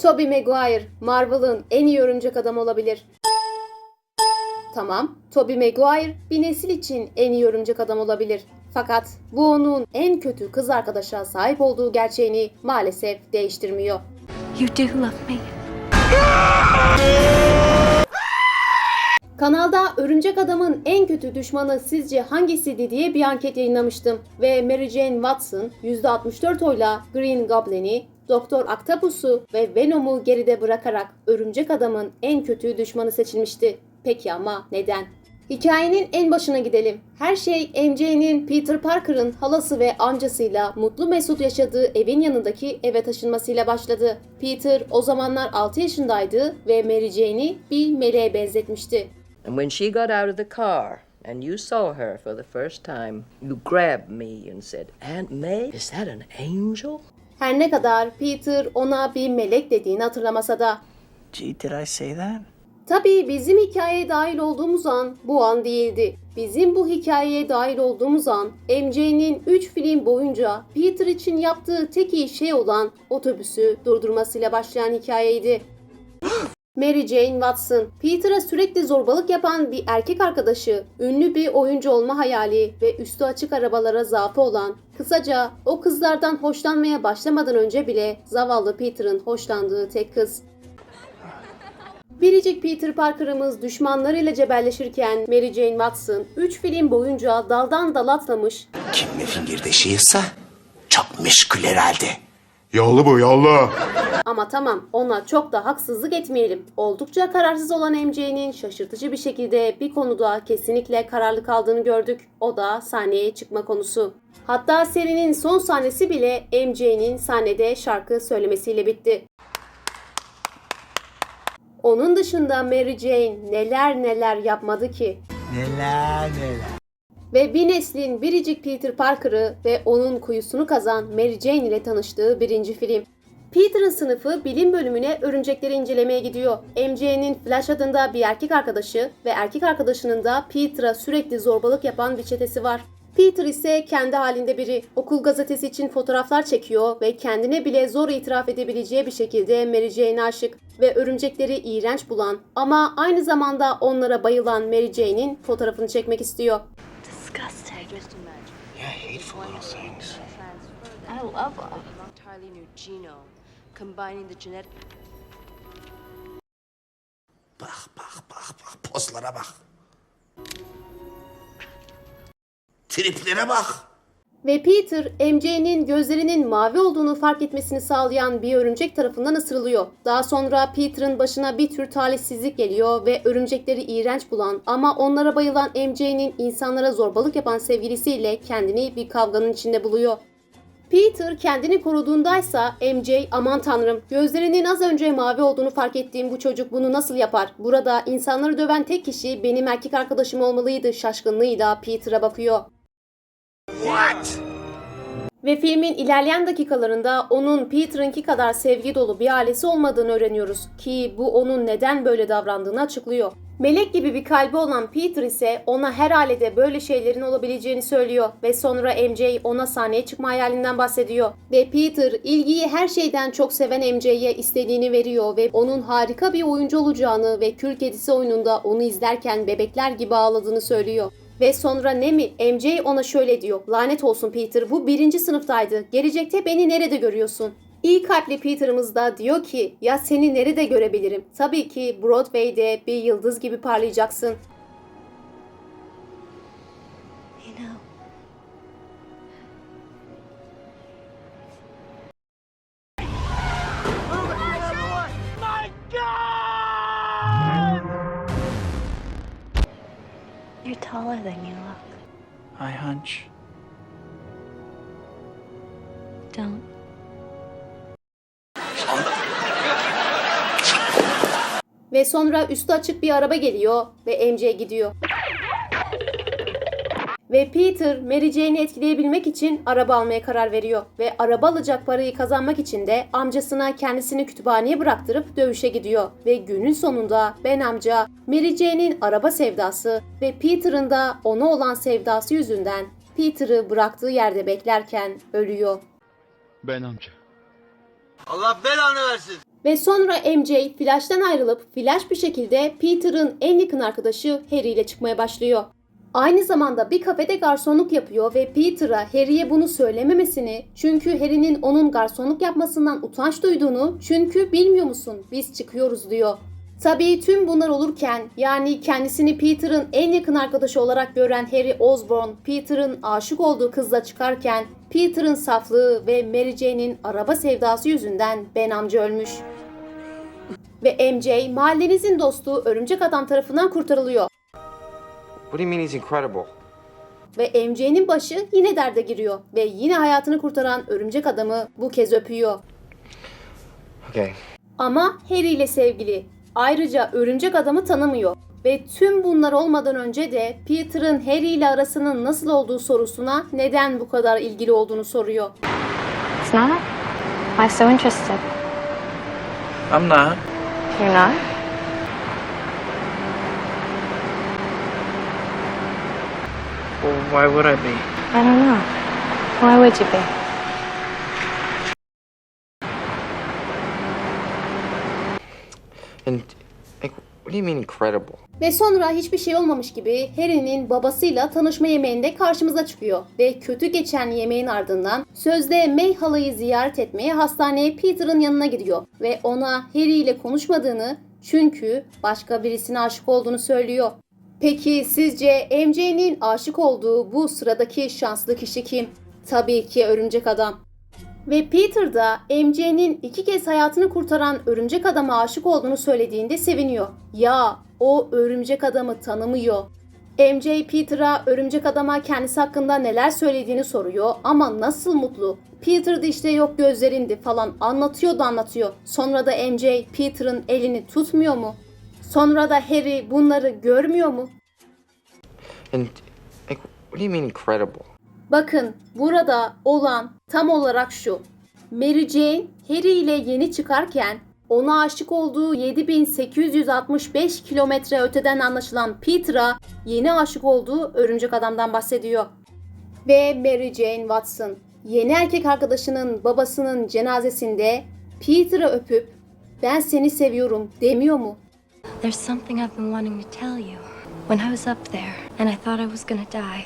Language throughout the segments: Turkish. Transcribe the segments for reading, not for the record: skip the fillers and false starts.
Tobey Maguire, Marvel'ın en iyi örümcek adam olabilir. Tamam, Tobey Maguire bir nesil için en iyi örümcek adam olabilir. Fakat bu onun en kötü kız arkadaşa sahip olduğu gerçeğini maalesef değiştirmiyor. You do love me. Kanalda Örümcek Adam'ın en kötü düşmanı sizce hangisiydi diye bir anket yayınlamıştım ve Mary Jane Watson %64 oyla Green Goblin'i, Doktor Octopus'u ve Venom'u geride bırakarak Örümcek Adam'ın en kötü düşmanı seçilmişti. Peki ama neden? Hikayenin en başına gidelim. Her şey MJ'nin Peter Parker'ın halası ve amcasıyla mutlu mesut yaşadığı evin yanındaki eve taşınmasıyla başladı. Peter o zamanlar 6 yaşındaydı ve Mary Jane'i bir meleğe benzetmişti. And when she got out of the car and you saw her for the first time, you grabbed me and said, "Aunt May, is that an angel?" Her ne kadar Peter ona bir melek dediğini hatırlamasa da. Gee, did I say that? Tabii bizim hikayeye dahil olduğumuz an bu an değildi. Bizim bu hikayeye dahil olduğumuz an MJ'nin 3 film boyunca Peter için yaptığı tek iyi şey olan otobüsü durdurmasıyla başlayan hikayeydi. Mary Jane Watson, Peter'a sürekli zorbalık yapan bir erkek arkadaşı, ünlü bir oyuncu olma hayali ve üstü açık arabalara zaafı olan, kısaca o kızlardan hoşlanmaya başlamadan önce bile zavallı Peter'ın hoşlandığı tek kız. Biricik Peter Parker'ımız düşmanlarıyla cebelleşirken Mary Jane Watson 3 film boyunca daldan dala atlamış. Kim ne fingirdeşiyorsa çok meşgul herhalde. Yollu bu yollu. Ama tamam, ona çok da haksızlık etmeyelim. Oldukça kararsız olan MJ'nin şaşırtıcı bir şekilde bir konuda kesinlikle kararlı kaldığını gördük. O da sahneye çıkma konusu. Hatta serinin son sahnesi bile MJ'nin sahnede şarkı söylemesiyle bitti. Onun dışında Mary Jane neler neler yapmadı ki. Neler. Ve bir neslin biricik Peter Parker'ı ve onun kuyusunu kazan Mary Jane ile tanıştığı birinci film. Peter'ın sınıfı bilim bölümüne örümcekleri incelemeye gidiyor. MJ'nin Flash adında bir erkek arkadaşı ve erkek arkadaşının da Peter'a sürekli zorbalık yapan bir çetesi var. Peter ise kendi halinde biri. Okul gazetesi için fotoğraflar çekiyor ve kendine bile zor itiraf edebileceği bir şekilde Mary Jane'e aşık ve örümcekleri iğrenç bulan ama aynı zamanda onlara bayılan Mary Jane'in fotoğrafını çekmek istiyor. Disgusting. Yeah, hateful little things. I love them. Entirely new genome, combining the genetic. Bak, pozlara bak. Triplere bak. Ve Peter, MJ'nin gözlerinin mavi olduğunu fark etmesini sağlayan bir örümcek tarafından ısırılıyor. Daha sonra Peter'ın başına bir tür talihsizlik geliyor ve örümcekleri iğrenç bulan ama onlara bayılan MJ'nin insanlara zorbalık yapan sevgilisiyle kendini bir kavganın içinde buluyor. Peter kendini koruduğundaysa MJ aman tanrım gözlerinin az önce mavi olduğunu fark ettiğim bu çocuk bunu nasıl yapar? Burada insanları döven tek kişi benim erkek arkadaşım olmalıydı şaşkınlığıyla Peter'a bakıyor. What? Ve filmin ilerleyen dakikalarında onun Peter'ınki kadar sevgi dolu bir ailesi olmadığını öğreniyoruz ki bu onun neden böyle davrandığını açıklıyor. Melek gibi bir kalbi olan Peter ise ona her ailede böyle şeylerin olabileceğini söylüyor ve sonra MJ ona sahneye çıkma hayalinden bahsediyor. Ve Peter ilgiyi her şeyden çok seven MJ'ye istediğini veriyor ve onun harika bir oyuncu olacağını ve Kül Kedisi oyununda onu izlerken bebekler gibi ağladığını söylüyor. Ve sonra ne mi? MJ ona şöyle diyor. Lanet olsun Peter, bu 1. sınıftaydı. Gelecekte beni nerede görüyorsun? İyi kalpli Peter'ımız da diyor ki ya seni nerede görebilirim? Tabii ki Broadway'de bir yıldız gibi parlayacaksın. You know, you're taller than you look. I hunch. Don't. Ve sonra üstü açık bir araba geliyor ve MJ gidiyor. Ve Peter, Mary Jane'i etkileyebilmek için araba almaya karar veriyor. Ve araba alacak parayı kazanmak için de amcasına kendisini kütüphaneye bıraktırıp dövüşe gidiyor. Ve günün sonunda Ben amca, Mary Jane'in araba sevdası ve Peter'ın da ona olan sevdası yüzünden Peter'ı bıraktığı yerde beklerken ölüyor. Ben amca. Allah belanı versin. Ve sonra MJ Flash'tan ayrılıp Flash bir şekilde Peter'ın en yakın arkadaşı Harry ile çıkmaya başlıyor. Aynı zamanda bir kafede garsonluk yapıyor ve Peter'a Harry'e bunu söylememesini, çünkü Harry'nin onun garsonluk yapmasından utanç duyduğunu, çünkü bilmiyor musun biz çıkıyoruz diyor. Tabii tüm bunlar olurken, yani kendisini Peter'ın en yakın arkadaşı olarak gören Harry Osborn, Peter'ın aşık olduğu kızla çıkarken Peter'ın saflığı ve Mary Jane'in araba sevdası yüzünden Ben amca ölmüş. Ve MJ mahallenizin dostu Örümcek Adam tarafından kurtarılıyor. What do you mean he's incredible? Ve MJ'nin başı yine derde giriyor ve yine hayatını kurtaran Örümcek Adam'ı bu kez öpüyor. Okay. Ama Harry ile sevgili. Ayrıca Örümcek Adam'ı tanımıyor. Ve tüm bunlar olmadan önce de Peter'ın Harry ile arasının nasıl olduğu sorusuna neden bu kadar ilgili olduğunu soruyor. It's not? Why so interested? I'm not. You're not? Well, why would I be? I don't know. Why would you be? And, like, what do you mean incredible? Ve sonra hiçbir şey olmamış gibi Harry'nin babasıyla tanışma yemeğinde karşımıza çıkıyor. Ve kötü geçen yemeğin ardından sözde May halayı ziyaret etmeye hastaneye Peter'ın yanına gidiyor. Ve ona Harry ile konuşmadığını, çünkü başka birisine aşık olduğunu söylüyor. Peki sizce MJ'nin aşık olduğu bu sıradaki şanslı kişi kim? Tabii ki Örümcek Adam. Ve Peter da MJ'nin 2 kez hayatını kurtaran Örümcek Adam'a aşık olduğunu söylediğinde seviniyor. Ya o Örümcek Adam'ı tanımıyor. MJ Peter'a Örümcek Adam'a kendisi hakkında neler söylediğini soruyor ama nasıl mutlu. Peter de işte yok gözlerindi falan anlatıyor. Sonra da MJ Peter'ın elini tutmuyor mu? Sonra da Harry bunları görmüyor mu? And, like, what do you mean incredible? Bakın burada olan tam olarak şu. Mary Jane Harry ile yeni çıkarken ona aşık olduğu 7865 kilometre öteden anlaşılan Peter'a yeni aşık olduğu Örümcek Adam'dan bahsediyor. Ve Mary Jane Watson yeni erkek arkadaşının babasının cenazesinde Peter'ı öpüp ben seni seviyorum demiyor mu? There's something I've been wanting to tell you. When I was up there and I thought I was gonna die.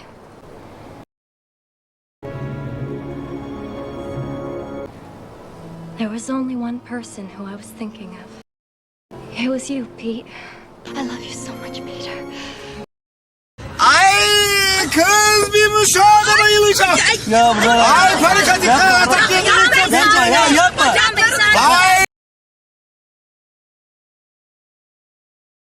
There was only one person who I was thinking of. It was you, Pete. I love you so much, Peter. Ay kız bir müşahede bayılacak. Ya bırak. Ay panik atıklar artık. Yapma ya